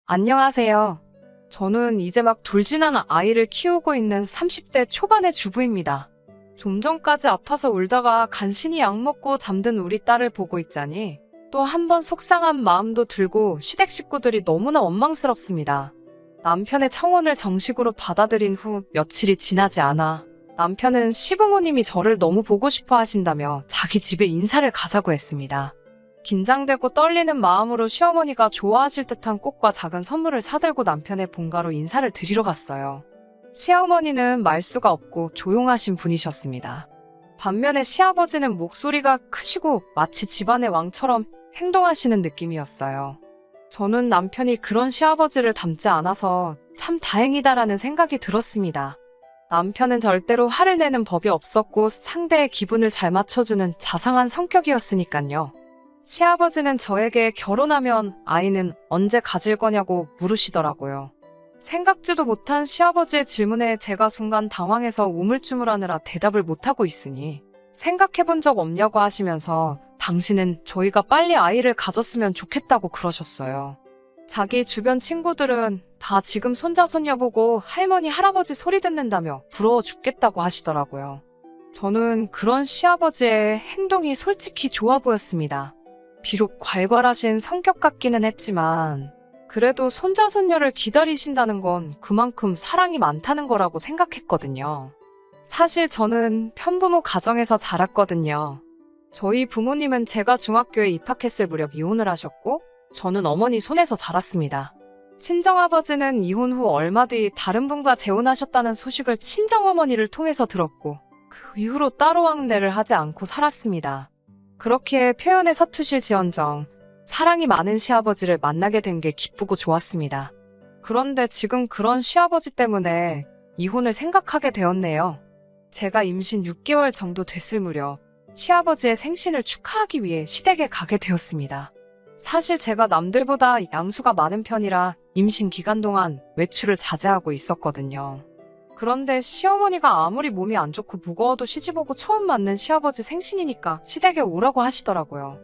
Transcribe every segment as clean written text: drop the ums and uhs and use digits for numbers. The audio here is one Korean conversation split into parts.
안녕하세요. 저는 이제 막 돌진하는 아이를 키우고 있는 30대 초반의 주부입니다. 좀 전까지 아파서 울다가 간신히 약 먹고 잠든 우리 딸을 보고 있자니 또 한 번 속상한 마음도 들고 시댁 식구들이 너무나 원망스럽습니다. 남편의 청혼을 정식으로 받아들인 후 며칠이 지나지 않아 남편은 시부모님이 저를 너무 보고 싶어 하신다며 자기 집에 인사를 가자고 했습니다. 긴장되고 떨리는 마음으로 시어머니가 좋아하실 듯한 꽃과 작은 선물을 사들고 남편의 본가로 인사를 드리러 갔어요. 시어머니는 말수가 없고 조용하신 분이셨습니다. 반면에 시아버지는 목소리가 크시고 마치 집안의 왕처럼 행동하시는 느낌이었어요. 저는 남편이 그런 시아버지를 닮지 않아서 참 다행이다라는 생각이 들었습니다. 남편은 절대로 화를 내는 법이 없었고 상대의 기분을 잘 맞춰주는 자상한 성격이었으니까요. 시아버지는 저에게 결혼하면 아이는 언제 가질 거냐고 물으시더라고요. 생각지도 못한 시아버지의 질문에 제가 순간 당황해서 우물쭈물하느라 대답을 못하고 있으니 생각해본 적 없냐고 하시면서 당신은 저희가 빨리 아이를 가졌으면 좋겠다고 그러셨어요. 자기 주변 친구들은 다 지금 손자 손녀 보고 할머니 할아버지 소리 듣는다며 부러워 죽겠다고 하시더라고요. 저는 그런 시아버지의 행동이 솔직히 좋아 보였습니다. 비록 괄괄하신 성격 같기는 했지만 그래도 손자 손녀를 기다리신다는 건 그만큼 사랑이 많다는 거라고 생각했거든요. 사실 저는 편부모 가정에서 자랐거든요. 저희 부모님은 제가 중학교에 입학했을 무렵 이혼을 하셨고 저는 어머니 손에서 자랐습니다. 친정아버지는 이혼 후 얼마 뒤 다른 분과 재혼하셨다는 소식을 친정어머니를 통해서 들었고 그 이후로 따로 왕래를 하지 않고 살았습니다. 그렇게 표현에 서투실지언정 사랑이 많은 시아버지를 만나게 된 게 기쁘고 좋았습니다. 그런데 지금 그런 시아버지 때문에 이혼을 생각하게 되었네요. 제가 임신 6개월 정도 됐을 무렵 시아버지의 생신을 축하하기 위해 시댁에 가게 되었습니다. 사실 제가 남들보다 양수가 많은 편이라 임신 기간 동안 외출을 자제하고 있었거든요. 그런데 시어머니가 아무리 몸이 안 좋고 무거워도 시집오고 처음 맞는 시아버지 생신이니까 시댁에 오라고 하시더라고요.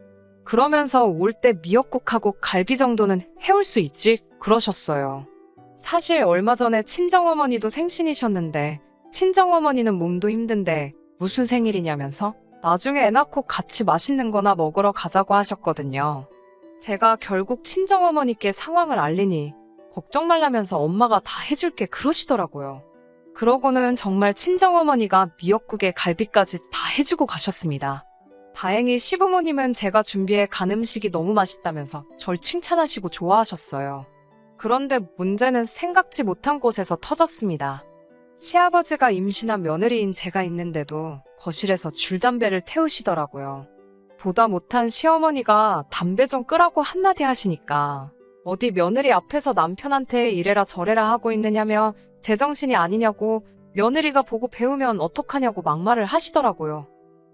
그러면서 올 때 미역국하고 갈비 정도는 해올 수 있지? 그러셨어요. 사실 얼마 전에 친정어머니도 생신이셨는데 친정어머니는 몸도 힘든데 무슨 생일이냐면서 나중에 애 낳고 같이 맛있는 거나 먹으러 가자고 하셨거든요. 제가 결국 친정어머니께 상황을 알리니 걱정 말라면서 엄마가 다 해줄게 그러시더라고요. 그러고는 정말 친정어머니가 미역국에 갈비까지 다 해주고 가셨습니다. 다행히 시부모님은 제가 준비해 간 음식이 너무 맛있다면서 절 칭찬하시고 좋아하셨어요. 그런데 문제는 생각지 못한 곳에서 터졌습니다. 시아버지가 임신한 며느리인 제가 있는데도 거실에서 줄담배를 태우시더라고요. 보다 못한 시어머니가 담배 좀 끄라고 한마디 하시니까 어디 며느리 앞에서 남편한테 이래라 저래라 하고 있느냐며 제정신이 아니냐고 며느리가 보고 배우면 어떡하냐고 막말을 하시더라고요.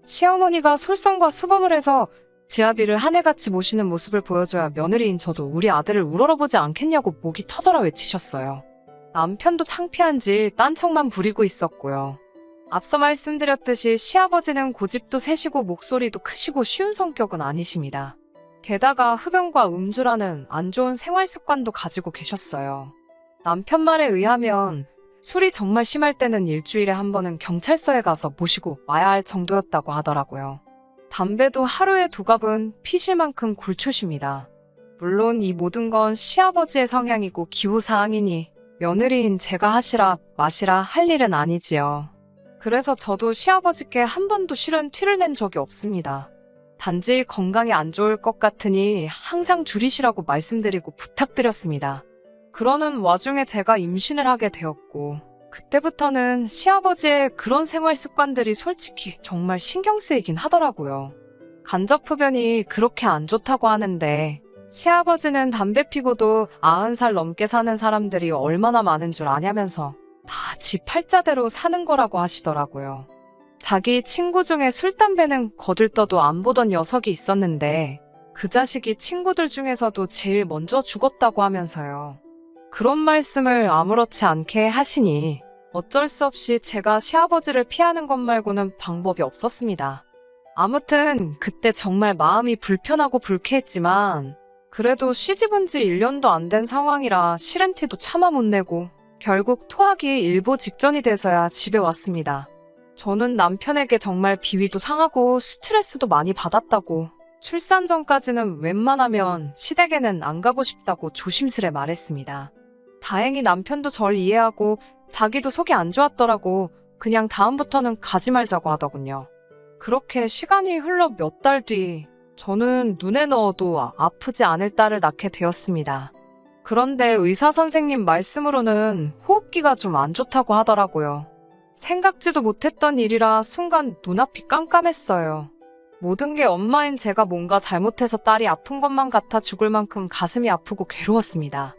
시어머니가 솔선과 수범을 해서 지아비를 하늘같이 모시는 모습을 보여줘야 며느리인 저도 우리 아들을 우러러보지 않겠냐고 목이 터져라 외치셨어요. 남편도 창피한지 딴청만 부리고 있었고요. 앞서 말씀드렸듯이 시아버지는 고집도 세시고 목소리도 크시고 쉬운 성격은 아니십니다. 게다가 흡연과 음주라는 안 좋은 생활 습관도 가지고 계셨어요. 남편 말에 의하면 술이 정말 심할 때는 일주일에 한 번은 경찰서에 가서 모시고 와야 할 정도였다고 하더라고요. 담배도 하루에 2갑은 피실 만큼 골초십니다. 물론 이 모든 건 시아버지의 성향이고 기호사항이니 며느리인 제가 하시라 마시라 할 일은 아니지요. 그래서 저도 시아버지께 한 번도 실은 티를 낸 적이 없습니다. 단지 건강이 안 좋을 것 같으니 항상 줄이시라고 말씀드리고 부탁드렸습니다. 그러는 와중에 제가 임신을 하게 되었고 그때부터는 시아버지의 그런 생활 습관들이 솔직히 정말 신경 쓰이긴 하더라고요. 간접흡연이 그렇게 안 좋다고 하는데 시아버지는 담배 피고도 90살 넘게 사는 사람들이 얼마나 많은 줄 아냐면서 다 지 팔자대로 사는 거라고 하시더라고요. 자기 친구 중에 술, 담배는 거들떠도 안 보던 녀석이 있었는데 그 자식이 친구들 중에서도 제일 먼저 죽었다고 하면서요. 그런 말씀을 아무렇지 않게 하시니 어쩔 수 없이 제가 시아버지를 피하는 것 말고는 방법이 없었습니다. 아무튼 그때 정말 마음이 불편하고 불쾌했지만 그래도 시집온 지 1년도 안 된 상황이라 실은티도 차마 못 내고 결국 토하기 일보 직전이 돼서야 집에 왔습니다. 저는 남편에게 정말 비위도 상하고 스트레스도 많이 받았다고, 출산 전까지는 웬만하면 시댁에는 안 가고 싶다고 조심스레 말했습니다. 다행히 남편도 절 이해하고 자기도 속이 안 좋았더라고 그냥 다음부터는 가지 말자고 하더군요. 그렇게 시간이 흘러 몇 달 뒤 저는 눈에 넣어도 아프지 않을 딸을 낳게 되었습니다. 그런데 의사 선생님 말씀으로는 호흡기가 좀 안 좋다고 하더라고요. 생각지도 못했던 일이라 순간 눈앞이 깜깜했어요. 모든 게 엄마인 제가 뭔가 잘못해서 딸이 아픈 것만 같아 죽을 만큼 가슴이 아프고 괴로웠습니다.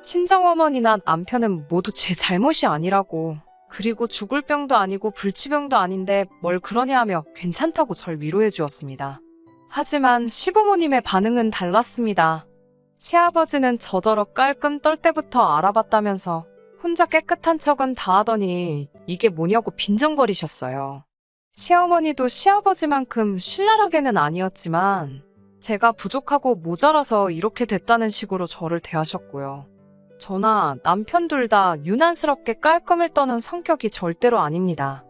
친정어머니나 남편은 모두 제 잘못이 아니라고, 그리고 죽을 병도 아니고 불치병도 아닌데 뭘 그러냐 하며 괜찮다고 절 위로해 주었습니다. 하지만 시부모님의 반응은 달랐습니다. 시아버지는 저더러 깔끔 떨 때부터 알아봤다면서 혼자 깨끗한 척은 다 하더니 이게 뭐냐고 빈정거리셨어요. 시어머니도 시아버지만큼 신랄하게는 아니었지만 제가 부족하고 모자라서 이렇게 됐다는 식으로 저를 대하셨고요. 저나 남편 둘 다 유난스럽게 깔끔을 떠는 성격이 절대로 아닙니다.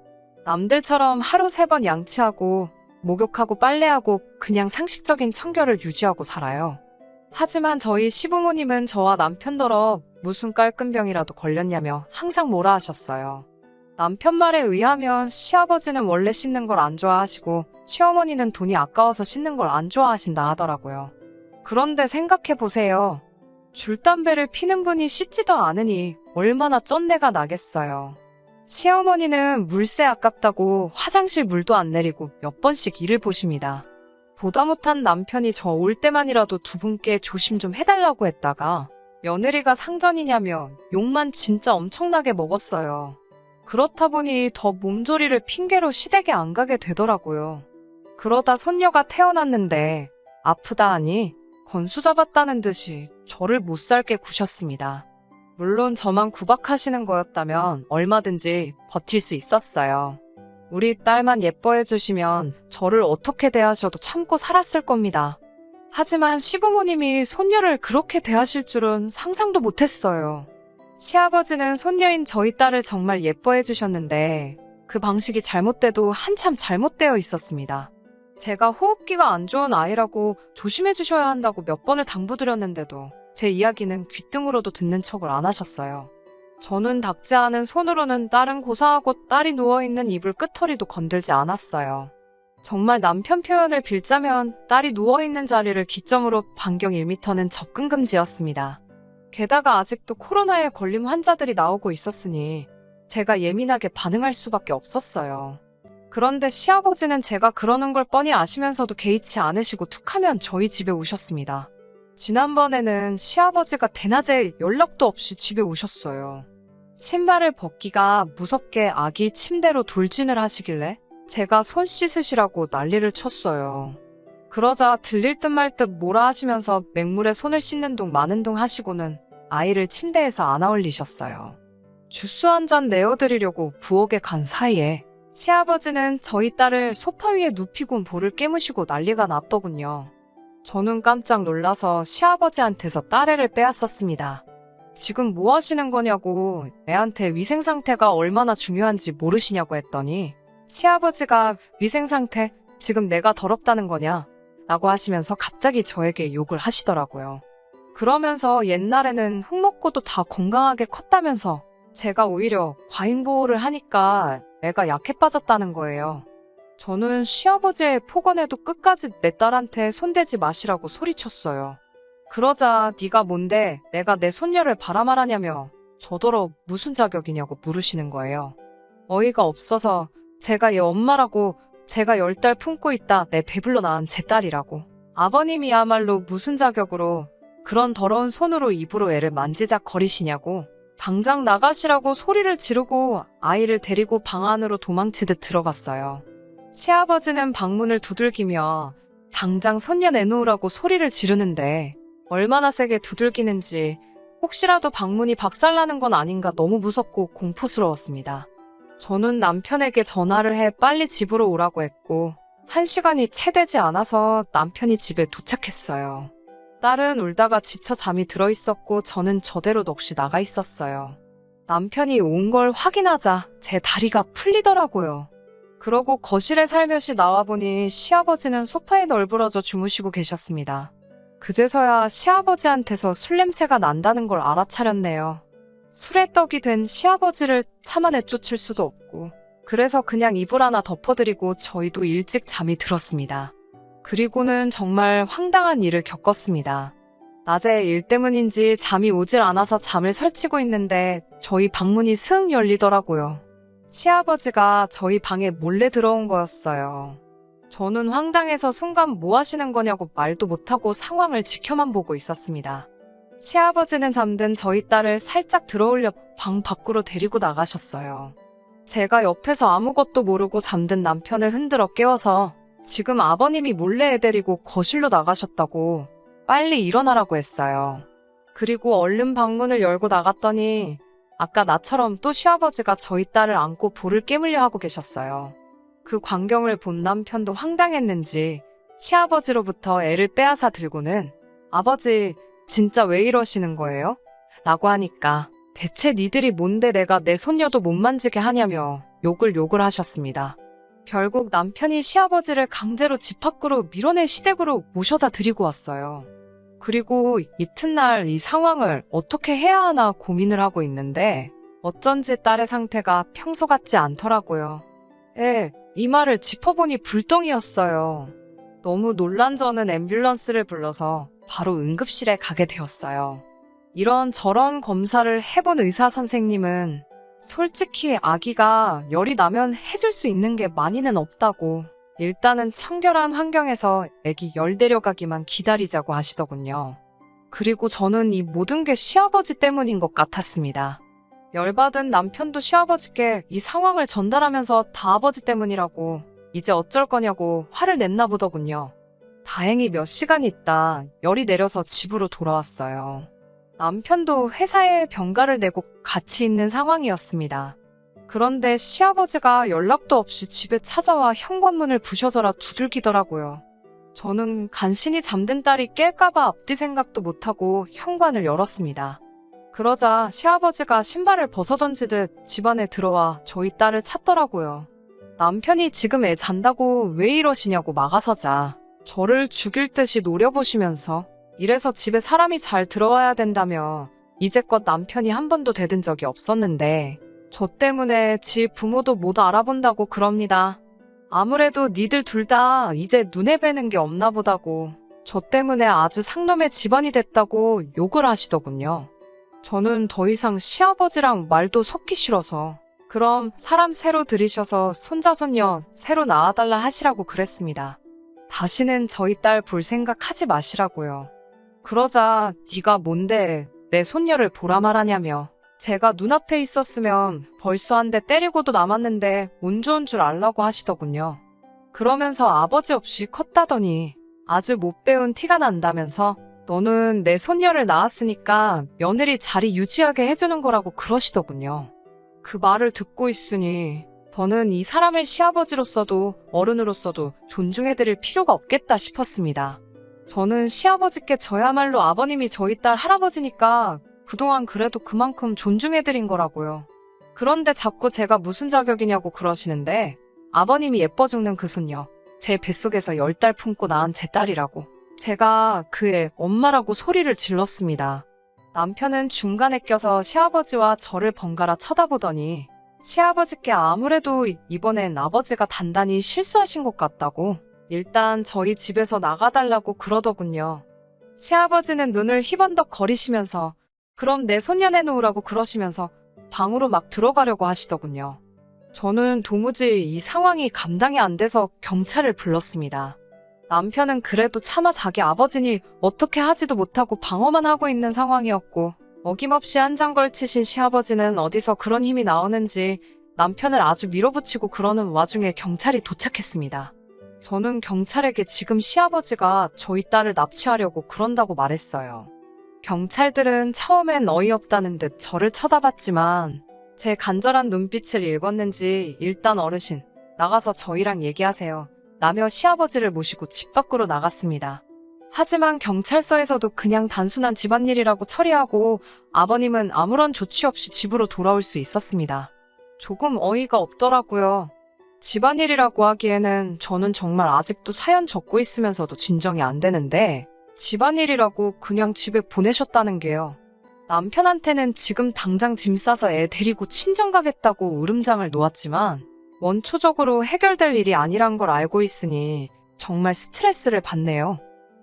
남들처럼 하루 3번 양치하고 목욕하고 빨래하고 그냥 상식적인 청결을 유지하고 살아요. 하지만 저희 시부모님은 저와 남편더러 무슨 깔끔병이라도 걸렸냐며 항상 뭐라 하셨어요. 남편 말에 의하면 시아버지는 원래 씻는 걸 안 좋아하시고 시어머니는 돈이 아까워서 씻는 걸 안 좋아하신다 하더라고요. 그런데 생각해보세요. 줄담배를 피는 분이 씻지도 않으니 얼마나 쩐내가 나겠어요. 시어머니는 물세 아깝다고 화장실 물도 안 내리고 몇 번씩 일을 보십니다. 보다 못한 남편이 저 올 때만이라도 두 분께 조심 좀 해달라고 했다가 며느리가 상전이냐며 욕만 진짜 엄청나게 먹었어요. 그렇다 보니 더 몸조리를 핑계로 시댁에 안 가게 되더라고요. 그러다 손녀가 태어났는데 아프다 하니 건수 잡았다는 듯이 저를 못 살게 구셨습니다. 물론 저만 구박하시는 거였다면 얼마든지 버틸 수 있었어요. 우리 딸만 예뻐해 주시면 저를 어떻게 대하셔도 참고 살았을 겁니다. 하지만 시부모님이 손녀를 그렇게 대하실 줄은 상상도 못했어요. 시아버지는 손녀인 저희 딸을 정말 예뻐해 주셨는데 그 방식이 잘못돼도 한참 잘못되어 있었습니다. 제가 호흡기가 안 좋은 아이라고 조심해 주셔야 한다고 몇 번을 당부드렸는데도 제 이야기는 귓등으로도 듣는 척을 안 하셨어요. 저는 닿지 않은 손으로는 딸은 고사하고 딸이 누워있는 이불 끝터리도 건들지 않았어요. 정말 남편 표현을 빌자면 딸이 누워있는 자리를 기점으로 반경 1m는 접근 금지였습니다. 게다가 아직도 코로나에 걸린 환자들이 나오고 있었으니 제가 예민하게 반응할 수밖에 없었어요. 그런데 시아버지는 제가 그러는 걸 뻔히 아시면서도 개의치 않으시고 툭하면 저희 집에 오셨습니다. 지난번에는 시아버지가 대낮에 연락도 없이 집에 오셨어요. 신발을 벗기가 무섭게 아기 침대로 돌진을 하시길래 제가 손 씻으시라고 난리를 쳤어요. 그러자 들릴 듯 말 듯 뭐라 하시면서 맹물에 손을 씻는 둥 마는 둥 하시고는 아이를 침대에서 안아 올리셨어요. 주스 한 잔 내어드리려고 부엌에 간 사이에 시아버지는 저희 딸을 소파 위에 눕히곤 볼을 깨무시고 난리가 났더군요. 저는 깜짝 놀라서 시아버지한테서 딸애를 빼앗았습니다. 지금 뭐 하시는 거냐고, 애한테 위생 상태가 얼마나 중요한지 모르시냐고 했더니 시아버지가 위생 상태? 지금 내가 더럽다는 거냐? 라고 하시면서 갑자기 저에게 욕을 하시더라고요. 그러면서 옛날에는 흙 먹고도 다 건강하게 컸다면서 제가 오히려 과잉 보호를 하니까 애가 약해 빠졌다는 거예요. 저는 시아버지의 폭언에도 끝까지 내 딸한테 손대지 마시라고 소리쳤어요. 그러자 네가 뭔데 내가 내 손녀를 바라말하냐며 저더러 무슨 자격이냐고 물으시는 거예요. 어이가 없어서 제가 얘 엄마라고, 제가 10달 품고 있다 내 배불러 낳은 제 딸이라고. 아버님이야말로 무슨 자격으로 그런 더러운 손으로 입으로 애를 만지작거리시냐고. 당장 나가시라고 소리를 지르고 아이를 데리고 방 안으로 도망치듯 들어갔어요. 시아버지는 방문을 두들기며 당장 손녀 내놓으라고 소리를 지르는데 얼마나 세게 두들기는지 혹시라도 방문이 박살나는 건 아닌가 너무 무섭고 공포스러웠습니다. 저는 남편에게 전화를 해 빨리 집으로 오라고 했고 1시간이 채 되지 않아서 남편이 집에 도착했어요. 딸은 울다가 지쳐 잠이 들어 있었고 저는 저대로 넋이 나가 있었어요. 남편이 온 걸 확인하자 제 다리가 풀리더라고요. 그러고 거실에 살며시 나와보니 시아버지는 소파에 널브러져 주무시고 계셨습니다. 그제서야 시아버지한테서 술 냄새가 난다는 걸 알아차렸네요. 술에 떡이 된 시아버지를 차마 내쫓을 수도 없고 그래서 그냥 이불 하나 덮어드리고 저희도 일찍 잠이 들었습니다. 그리고는 정말 황당한 일을 겪었습니다. 낮에 일 때문인지 잠이 오질 않아서 잠을 설치고 있는데 저희 방문이 스흥 열리더라고요. 시아버지가 저희 방에 몰래 들어온 거였어요. 저는 황당해서 순간 뭐 하시는 거냐고 말도 못하고 상황을 지켜만 보고 있었습니다. 시아버지는 잠든 저희 딸을 살짝 들어올려 방 밖으로 데리고 나가셨어요. 제가 옆에서 아무것도 모르고 잠든 남편을 흔들어 깨워서 지금 아버님이 몰래 애 데리고 거실로 나가셨다고 빨리 일어나라고 했어요. 그리고 얼른 방문을 열고 나갔더니 아까 나처럼 또 시아버지가 저희 딸을 안고 볼을 깨물려 하고 계셨어요. 그 광경을 본 남편도 황당했는지 시아버지로부터 애를 빼앗아 들고는 아버지 진짜 왜 이러시는 거예요? 라고 하니까 대체 니들이 뭔데 내가 내 손녀도 못 만지게 하냐며 욕을 하셨습니다. 결국 남편이 시아버지를 강제로 집 밖으로 밀어내 시댁으로 모셔다 드리고 왔어요. 그리고 이튿날 이 상황을 어떻게 해야 하나 고민을 하고 있는데 어쩐지 딸의 상태가 평소 같지 않더라고요. 이 말을 짚어보니 불똥이었어요. 너무 놀란 저는 앰뷸런스를 불러서 바로 응급실에 가게 되었어요. 이런저런 검사를 해본 의사 선생님은 솔직히 아기가 열이 나면 해줄 수 있는 게 많이는 없다고 일단은 청결한 환경에서 아기 열 데려가기만 기다리자고 하시더군요. 그리고 저는 이 모든 게 시아버지 때문인 것 같았습니다. 열받은 남편도 시아버지께 이 상황을 전달하면서 다 아버지 때문이라고 이제 어쩔 거냐고 화를 냈나 보더군요. 다행히 몇 시간 있다 열이 내려서 집으로 돌아왔어요. 남편도 회사에 병가를 내고 같이 있는 상황이었습니다. 그런데 시아버지가 연락도 없이 집에 찾아와 현관문을 부셔져라 두들기더라고요. 저는 간신히 잠든 딸이 깰까봐 앞뒤 생각도 못하고 현관을 열었습니다. 그러자 시아버지가 신발을 벗어던지듯 집 안에 들어와 저희 딸을 찾더라고요. 남편이 지금 애 잔다고 왜 이러시냐고 막아서자 저를 죽일 듯이 노려보시면서 이래서 집에 사람이 잘 들어와야 된다며 이제껏 남편이 한 번도 대든 적이 없었는데 저 때문에 지 부모도 못 알아본다고 그럽니다. 아무래도 니들 둘 다 이제 눈에 뵈는 게 없나 보다고 저 때문에 아주 상놈의 집안이 됐다고 욕을 하시더군요. 저는 더 이상 시아버지랑 말도 섞기 싫어서 그럼 사람 새로 들이셔서 손자 손녀 새로 낳아달라 하시라고 그랬습니다. 다시는 저희 딸 볼 생각 하지 마시라고요. 그러자 네가 뭔데 내 손녀를 보라 말하냐며 제가 눈앞에 있었으면 벌써 한 대 때리고도 남았는데 운 좋은 줄 알라고 하시더군요. 그러면서 아버지 없이 컸다더니 아주 못 배운 티가 난다면서 너는 내 손녀를 낳았으니까 며느리 자리 유지하게 해주는 거라고 그러시더군요. 그 말을 듣고 있으니 저는 이 사람을 시아버지로서도 어른으로서도 존중해드릴 필요가 없겠다 싶었습니다. 저는 시아버지께 저야말로 아버님이 저희 딸 할아버지니까 그동안 그래도 그만큼 존중해드린 거라고요. 그런데 자꾸 제가 무슨 자격이냐고 그러시는데 아버님이 예뻐 죽는 그 손녀, 제 뱃속에서 10달 품고 낳은 제 딸이라고 제가 그의 엄마라고 소리를 질렀습니다. 남편은 중간에 껴서 시아버지와 저를 번갈아 쳐다보더니 시아버지께 아무래도 이번엔 아버지가 단단히 실수하신 것 같다고 일단 저희 집에서 나가달라고 그러더군요. 시아버지는 눈을 희번덕 거리시면서 그럼 내 손녀 내놓으라고 그러시면서 방으로 막 들어가려고 하시더군요. 저는 도무지 이 상황이 감당이 안 돼서 경찰을 불렀습니다. 남편은 그래도 차마 자기 아버지니 어떻게 하지도 못하고 방어만 하고 있는 상황이었고 어김없이 한 장 걸치신 시아버지는 어디서 그런 힘이 나오는지 남편을 아주 밀어붙이고 그러는 와중에 경찰이 도착했습니다. 저는 경찰에게 지금 시아버지가 저희 딸을 납치하려고 그런다고 말했어요. 경찰들은 처음엔 어이없다는 듯 저를 쳐다봤지만 제 간절한 눈빛을 읽었는지 일단 어르신, 나가서 저희랑 얘기하세요. 라며 시아버지를 모시고 집 밖으로 나갔습니다. 하지만 경찰서에서도 그냥 단순한 집안일이라고 처리하고 아버님은 아무런 조치 없이 집으로 돌아올 수 있었습니다. 조금 어이가 없더라고요. 집안일이라고 하기에는 저는 정말 아직도 사연 적고 있으면서도 진정이 안 되는데 집안일이라고 그냥 집에 보내셨다는 게요. 남편한테는 지금 당장 짐 싸서 애 데리고 친정 가겠다고 울음장을 놓았지만 원초적으로 해결될 일이 아니란 걸 알고 있으니 정말 스트레스를 받네요.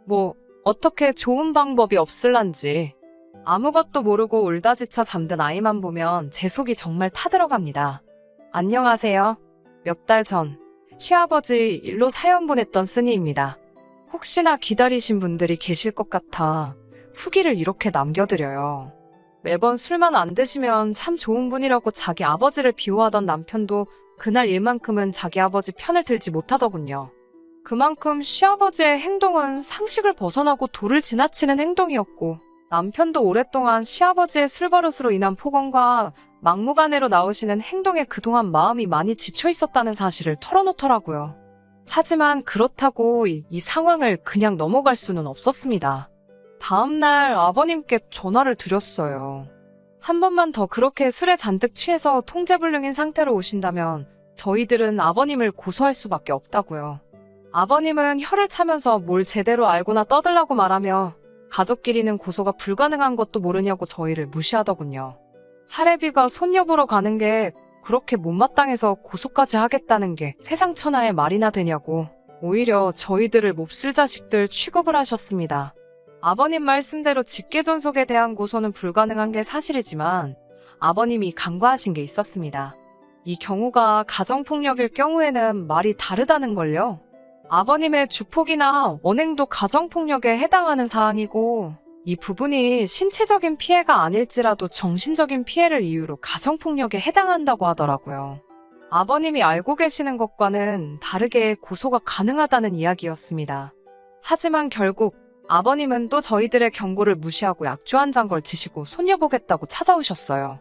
뭐 어떻게 좋은 방법이 없을란지. 아무것도 모르고 울다 지쳐 잠든 아이만 보면 제 속이 정말 타들어갑니다. 안녕하세요. 몇 달 전 시아버지 일로 사연 보냈던 쓰니입니다. 혹시나 기다리신 분들이 계실 것 같아 후기를 이렇게 남겨드려요. 매번 술만 안 드시면 참 좋은 분이라고 자기 아버지를 비호하던 남편도 그날 일만큼은 자기 아버지 편을 들지 못하더군요. 그만큼 시아버지의 행동은 상식을 벗어나고 도를 지나치는 행동이었고 남편도 오랫동안 시아버지의 술버릇으로 인한 폭언과 막무가내로 나오시는 행동에 그동안 마음이 많이 지쳐 있었다는 사실을 털어놓더라고요. 하지만 그렇다고 이 상황을 그냥 넘어갈 수는 없었습니다. 다음날 아버님께 전화를 드렸어요. 한 번만 더 그렇게 술에 잔뜩 취해서 통제불능인 상태로 오신다면 저희들은 아버님을 고소할 수밖에 없다고요. 아버님은 혀를 차면서 뭘 제대로 알고나 떠들라고 말하며 가족끼리는 고소가 불가능한 것도 모르냐고 저희를 무시하더군요. 할애비가 손녀 보러 가는 게 그렇게 못마땅해서 고소까지 하겠다는 게 세상 천하의 말이나 되냐고 오히려 저희들을 몹쓸 자식들 취급을 하셨습니다. 아버님 말씀대로 직계존속에 대한 고소는 불가능한 게 사실이지만 아버님이 간과하신 게 있었습니다. 이 경우가 가정폭력일 경우에는 말이 다르다는 걸요. 아버님의 주폭이나 언행도 가정폭력에 해당하는 사항이고 이 부분이 신체적인 피해가 아닐지라도 정신적인 피해를 이유로 가정폭력에 해당한다고 하더라고요. 아버님이 알고 계시는 것과는 다르게 고소가 가능하다는 이야기였습니다. 하지만 결국 아버님은 또 저희들의 경고를 무시하고 약주 한 잔 걸치시고 손녀 보겠다고 찾아오셨어요.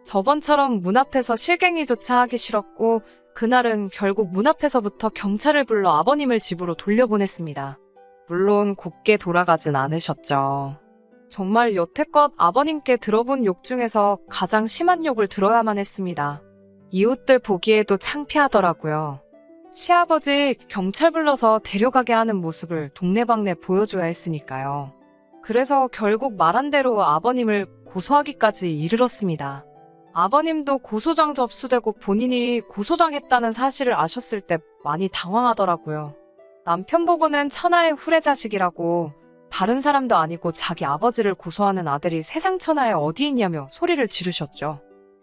저번처럼 문 앞에서 실갱이조차 하기 싫었고 그날은 결국 문 앞에서부터 경찰을 불러 아버님을 집으로 돌려보냈습니다. 물론 곱게 돌아가진 않으셨죠. 정말 여태껏 아버님께 들어본 욕 중에서 가장 심한 욕을 들어야만 했습니다. 이웃들 보기에도 창피하더라고요. 시아버지 경찰 불러서 데려가게 하는 모습을 동네방네 보여줘야 했으니까요. 그래서 결국 말한 대로 아버님을 고소하기까지 이르렀습니다. 아버님도 고소장 접수되고 본인이 고소당했다는 사실을 아셨을 때 많이 당황하더라고요. 남편 보고는 천하의 후레자식이라고 다른 사람도 아니고 자기 아버지를 고소하는 아들이 세상 천하에 어디 있냐며 소리를 지르셨죠.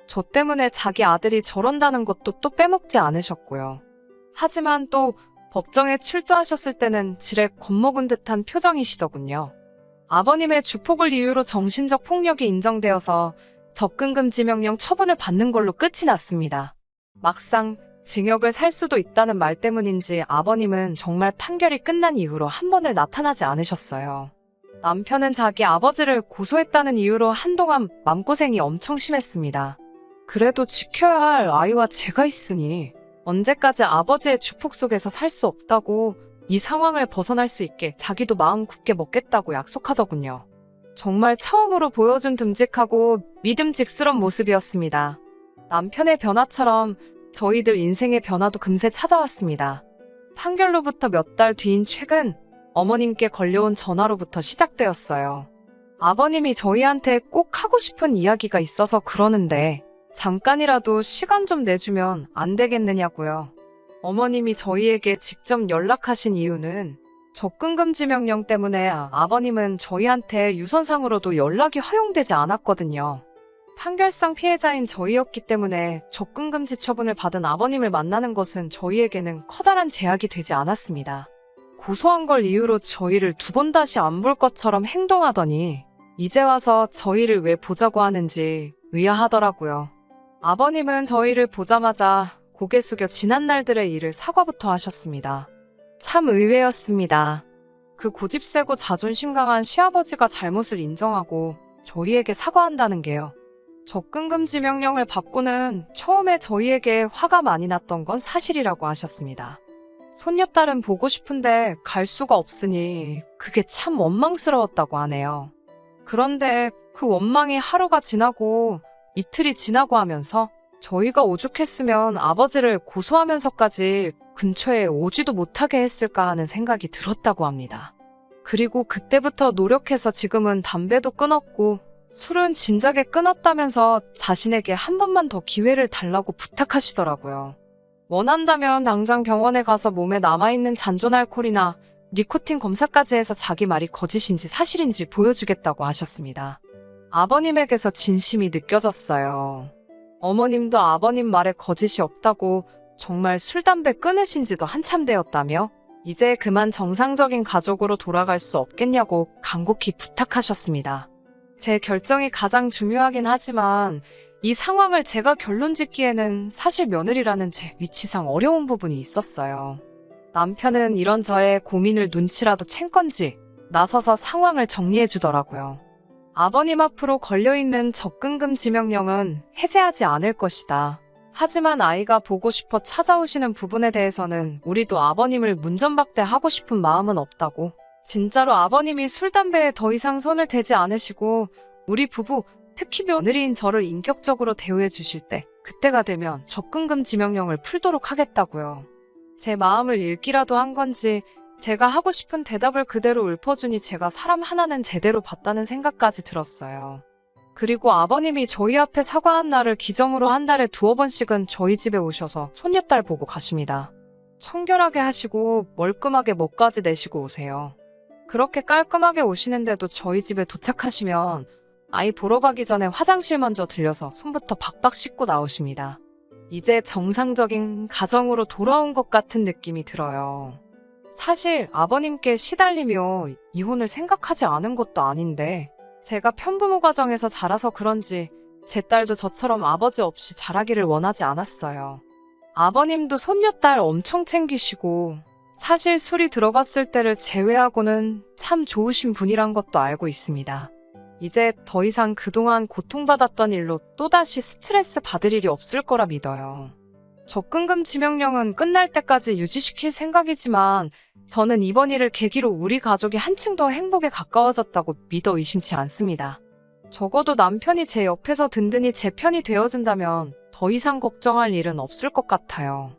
저 때문에 자기 아들이 저런다는 것도 또 빼먹지 않으셨고요. 하지만 또 법정에 출두하셨을 때는 지레 겁먹은 듯한 표정이시더군요. 아버님의 주폭을 이유로 정신적 폭력이 인정되어서 접근금지 명령 처분을 받는 걸로 끝이 났습니다. 막상 징역을 살 수도 있다는 말 때문인지 아버님은 정말 판결이 끝난 이후로 한 번을 나타나지 않으셨어요. 남편은 자기 아버지를 고소했다는 이유로 한동안 맘고생이 엄청 심했습니다. 그래도 지켜야 할 아이와 제가 있으니 언제까지 아버지의 주폭 속에서 살 수 없다고 이 상황을 벗어날 수 있게 자기도 마음 굳게 먹겠다고 약속하더군요. 정말 처음으로 보여준 듬직하고 믿음직스러운 모습이었습니다. 남편의 변화처럼 저희들 인생의 변화도 금세 찾아왔습니다. 판결로부터 몇 달 뒤인 최근 어머님께 걸려온 전화로부터 시작되었어요. 아버님이 저희한테 꼭 하고 싶은 이야기가 있어서 그러는데 잠깐이라도 시간 좀 내주면 안 되겠느냐고요. 어머님이 저희에게 직접 연락하신 이유는 접근금지 명령 때문에 아버님은 저희한테 유선상으로도 연락이 허용되지 않았거든요. 판결상 피해자인 저희였기 때문에 접근금지 처분을 받은 아버님을 만나는 것은 저희에게는 커다란 제약이 되지 않았습니다. 고소한 걸 이유로 저희를 두 번 다시 안 볼 것처럼 행동하더니 이제 와서 저희를 왜 보자고 하는지 의아하더라고요. 아버님은 저희를 보자마자 고개 숙여 지난 날들의 일을 사과부터 하셨습니다. 참 의외였습니다. 그 고집세고 자존심 강한 시아버지가 잘못을 인정하고 저희에게 사과한다는 게요. 접근금지 명령을 받고는 처음에 저희에게 화가 많이 났던 건 사실이라고 하셨습니다. 손녀딸은 보고 싶은데 갈 수가 없으니 그게 참 원망스러웠다고 하네요. 그런데 그 원망이 하루가 지나고 이틀이 지나고 하면서 저희가 오죽했으면 아버지를 고소하면서까지 근처에 오지도 못하게 했을까 하는 생각이 들었다고 합니다. 그리고 그때부터 노력해서 지금은 담배도 끊었고 술은 진작에 끊었다면서 자신에게 한 번만 더 기회를 달라고 부탁하시더라고요. 원한다면 당장 병원에 가서 몸에 남아있는 잔존 알코올이나 니코틴 검사까지 해서 자기 말이 거짓인지 사실인지 보여주겠다고 하셨습니다. 아버님에게서 진심이 느껴졌어요. 어머님도 아버님 말에 거짓이 없다고 정말 술, 담배 끊으신 지도 한참 되었다며 이제 그만 정상적인 가족으로 돌아갈 수 없겠냐고 간곡히 부탁하셨습니다. 제 결정이 가장 중요하긴 하지만 이 상황을 제가 결론 짓기에는 사실 며느리라는 제 위치상 어려운 부분이 있었어요. 남편은 이런 저의 고민을 눈치라도 챈 건지 나서서 상황을 정리해 주더라고요. 아버님 앞으로 걸려있는 접근금 지명령은 해제하지 않을 것이다. 하지만 아이가 보고 싶어 찾아오시는 부분에 대해서는 우리도 아버님을 문전박대하고 싶은 마음은 없다고. 진짜로 아버님이 술, 담배에 더 이상 손을 대지 않으시고 우리 부부, 특히 며느리인 저를 인격적으로 대우해 주실 때 그때가 되면 접근금 지명령을 풀도록 하겠다고요. 제 마음을 읽기라도 한 건지 제가 하고 싶은 대답을 그대로 읊어주니 제가 사람 하나는 제대로 봤다는 생각까지 들었어요. 그리고 아버님이 저희 앞에 사과한 날을 기점으로 한 달에 2-3번씩은 저희 집에 오셔서 손녀딸 보고 가십니다. 청결하게 하시고 멀끔하게 먹까지 내시고 오세요. 그렇게 깔끔하게 오시는데도 저희 집에 도착하시면 아이 보러 가기 전에 화장실 먼저 들려서 손부터 박박 씻고 나오십니다. 이제 정상적인 가정으로 돌아온 것 같은 느낌이 들어요. 사실 아버님께 시달리며 이혼을 생각하지 않은 것도 아닌데 제가 편부모 가정에서 자라서 그런지 제 딸도 저처럼 아버지 없이 자라기를 원하지 않았어요. 아버님도 손녀딸 엄청 챙기시고 사실 술이 들어갔을 때를 제외하고는 참 좋으신 분이란 것도 알고 있습니다. 이제 더 이상 그동안 고통받았던 일로 또다시 스트레스 받을 일이 없을 거라 믿어요. 접근금 지명령은 끝날 때까지 유지시킬 생각이지만 저는 이번 일을 계기로 우리 가족이 한층 더 행복에 가까워졌다고 믿어 의심치 않습니다. 적어도 남편이 제 옆에서 든든히 제 편이 되어준다면 더 이상 걱정할 일은 없을 것 같아요.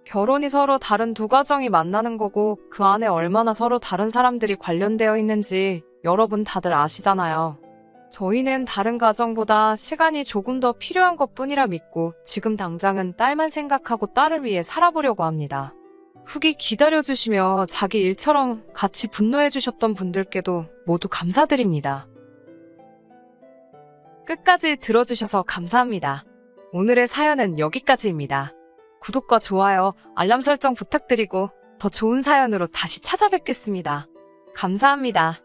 결혼이 서로 다른 두 가정이 만나는 거고 그 안에 얼마나 서로 다른 사람들이 관련되어 있는지 여러분 다들 아시잖아요. 저희는 다른 가정보다 시간이 조금 더 필요한 것뿐이라 믿고 지금 당장은 딸만 생각하고 딸을 위해 살아보려고 합니다. 후기 기다려주시며 자기 일처럼 같이 분노해주셨던 분들께도 모두 감사드립니다. 끝까지 들어주셔서 감사합니다. 오늘의 사연은 여기까지입니다. 구독과 좋아요, 알람 설정 부탁드리고 더 좋은 사연으로 다시 찾아뵙겠습니다. 감사합니다.